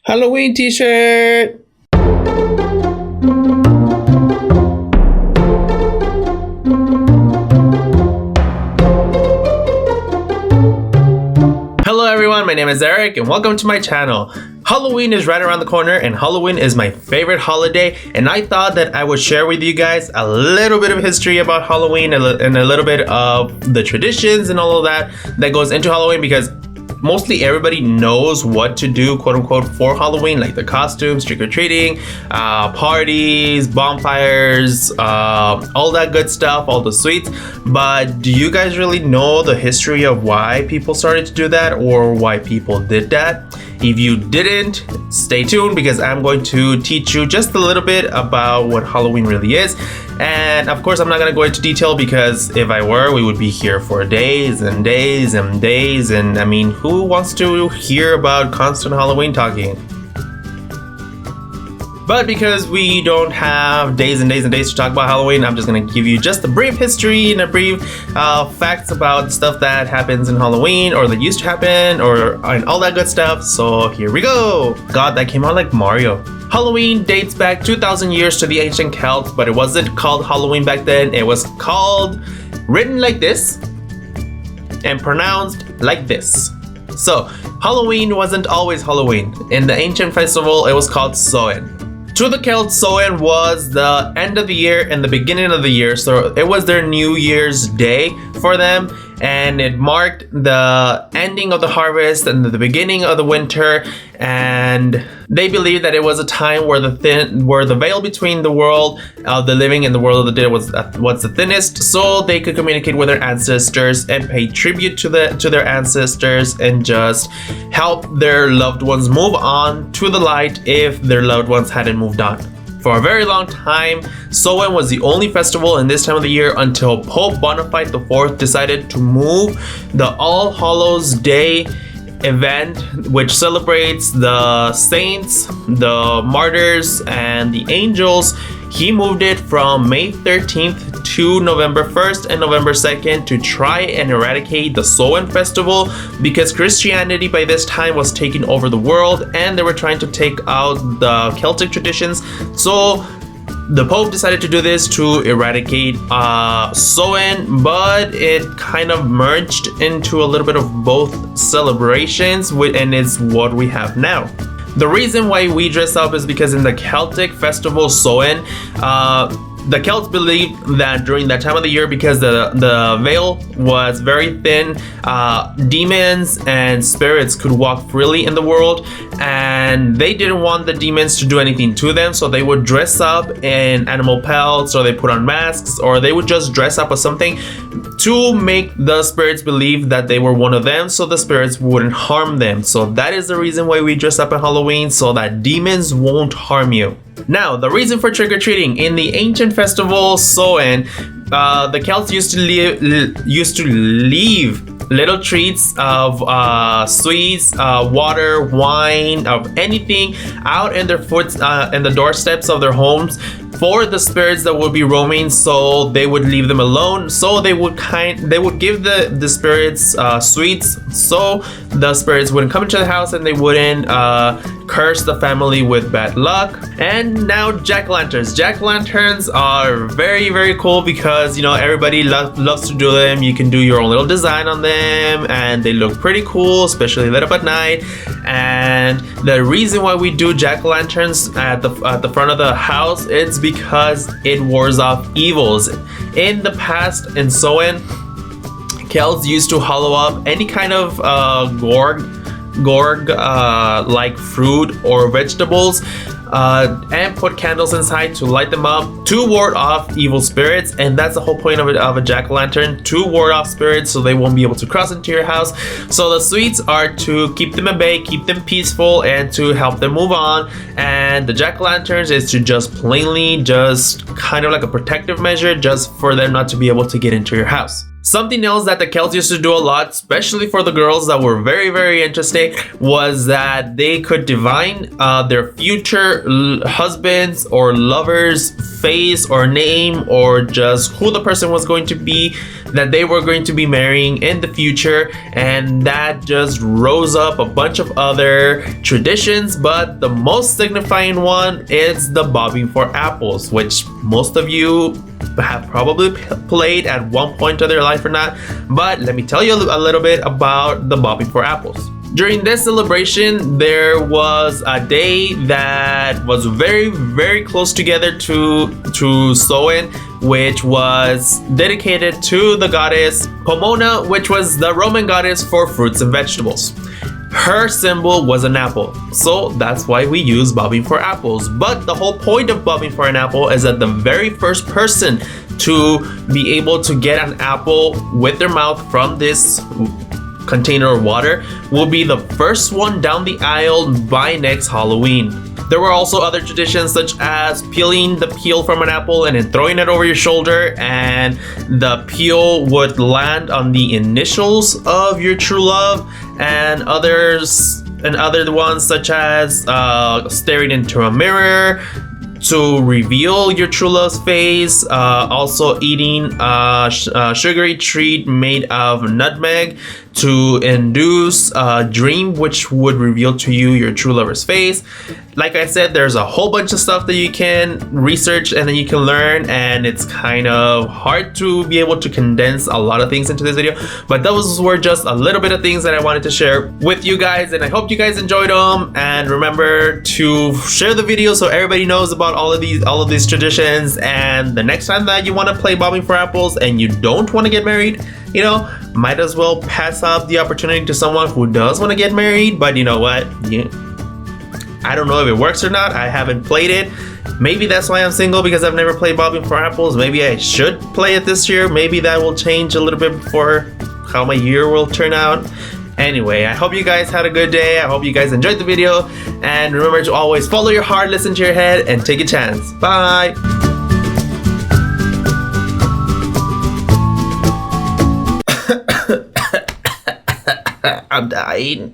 Halloween t-shirt. Hello everyone, my name is Eric and welcome to my channel. Halloween is right around the corner and Halloween is my favorite holiday, and I thought that I would share with you guys a little bit of history about Halloween and a little bit of the traditions and all of that goes into Halloween, because mostly everybody knows what to do, quote unquote, for Halloween, like the costumes, trick-or-treating, parties, bonfires, all that good stuff, all the sweets. But do you guys really know the history of why people started to do that, or why people did that? If you didn't, stay tuned, because I'm going to teach you just a little bit about what Halloween really is. And of course, I'm not going to go into detail, because if I were, we would be here for days and days and days. And I mean, who wants to hear about constant Halloween talking? But because we don't have days and days and days to talk about Halloween, I'm just going to give you just a brief history and a brief facts about stuff that happens in Halloween, or that used to happen, and all that good stuff. So here we go. God, that came out like Mario. Halloween dates back 2,000 years to the ancient Celts, but it wasn't called Halloween back then. It was called, written like this and pronounced like this. So Halloween wasn't always Halloween. In the ancient festival, it was called Samhain. To the Celts, Samhain was the end of the year and the beginning of the year, so it was their New Year's Day for them, and it marked the ending of the harvest and the beginning of the winter. And they believed that it was a time where the veil between the world of the living and the world of the dead was the thinnest, so they could communicate with their ancestors and pay tribute to their ancestors, and just help their loved ones move on to the light if their loved ones hadn't moved on. For a very long time, Samhain was the only festival in this time of the year, until Pope Boniface IV decided to move the All Hallows Day event, which celebrates the saints, the martyrs, and the angels. He moved it from May 13th to November 1st and November 2nd to try and eradicate the Samhain festival, because Christianity by this time was taking over the world and they were trying to take out the Celtic traditions. So the Pope decided to do this to eradicate Samhain, but it kind of merged into a little bit of both celebrations, and it's what we have now. The reason why we dress up is because in the Celtic festival Samhain, the Celts believed that during that time of the year, because the veil was very thin, demons and spirits could walk freely in the world, and they didn't want the demons to do anything to them, so they would dress up in animal pelts, or they put on masks, or they would just dress up as something to make the spirits believe that they were one of them, so the spirits wouldn't harm them. So that is the reason why we dress up on Halloween, so that demons won't harm you. Now, the reason for trick-or-treating. In the ancient festival Samhain, the Celts used to leave little treats of sweets, water, wine, of anything out in their in the doorsteps of their homes for the spirits that would be roaming. So they would leave them alone, so they would give the spirits sweets, so the spirits wouldn't come into the house and they wouldn't curse the family with bad luck. And now jack-o'-lanterns. Jack-o'-lanterns are very, very cool, because everybody loves to do them. You can do your own little design on them, and they look pretty cool, especially lit up at night. And the reason why we do jack-o'-lanterns at the front of the house, it's because it wars off evils. In the past, in Samhain, Celts used to hollow up any kind of gourd like fruit or vegetables, and put candles inside to light them up to ward off evil spirits. And that's the whole point of a jack-o'-lantern, to ward off spirits so they won't be able to cross into your house. So the sweets are to keep them at bay, keep them peaceful, and to help them move on. And the jack-o'-lanterns is to just plainly, just kind of like a protective measure, just for them not to be able to get into your house. Something else that the Celts used to do a lot, especially for the girls that were very, very interesting, was that they could divine their future husbands or lovers' face or name, or just who the person was going to be that they were going to be marrying in the future. And that just rose up a bunch of other traditions, but the most signifying one is the bobbing for apples, which most of you have probably played at one point of their life or not. But let me tell you a little bit about the bobbing for apples. During this celebration, there was a day that was very, very close together to Samhain, which was dedicated to the goddess Pomona, which was the Roman goddess for fruits and vegetables. Her symbol was an apple, so that's why we use bobbing for apples. But the whole point of bobbing for an apple is that the very first person to be able to get an apple with their mouth from this container of water will be the first one down the aisle by next Halloween. There were also other traditions such as peeling the peel from an apple and then throwing it over your shoulder, and the peel would land on the initials of your true love, and other ones such as staring into a mirror to reveal your true love's face, also eating a sugary treat made of nutmeg to induce a dream which would reveal to you your true lover's face. Like I said, there's a whole bunch of stuff that you can research and then you can learn, and it's kind of hard to be able to condense a lot of things into this video, but those were just a little bit of things that I wanted to share with you guys, and I hope you guys enjoyed them. And remember to share the video so everybody knows about all of these traditions. And the next time that you want to play bobbing for apples and you don't want to get married, you know, might as well pass up the opportunity to someone who does want to get married. But you know what? I don't know if it works or not. I haven't played it. Maybe that's why I'm single, because I've never played bobbing for apples. Maybe I should play it this year. Maybe that will change a little bit for how my year will turn out. Anyway, I hope you guys had a good day. I hope you guys enjoyed the video. And remember to always follow your heart, listen to your head, and take a chance. Bye. I'm dying.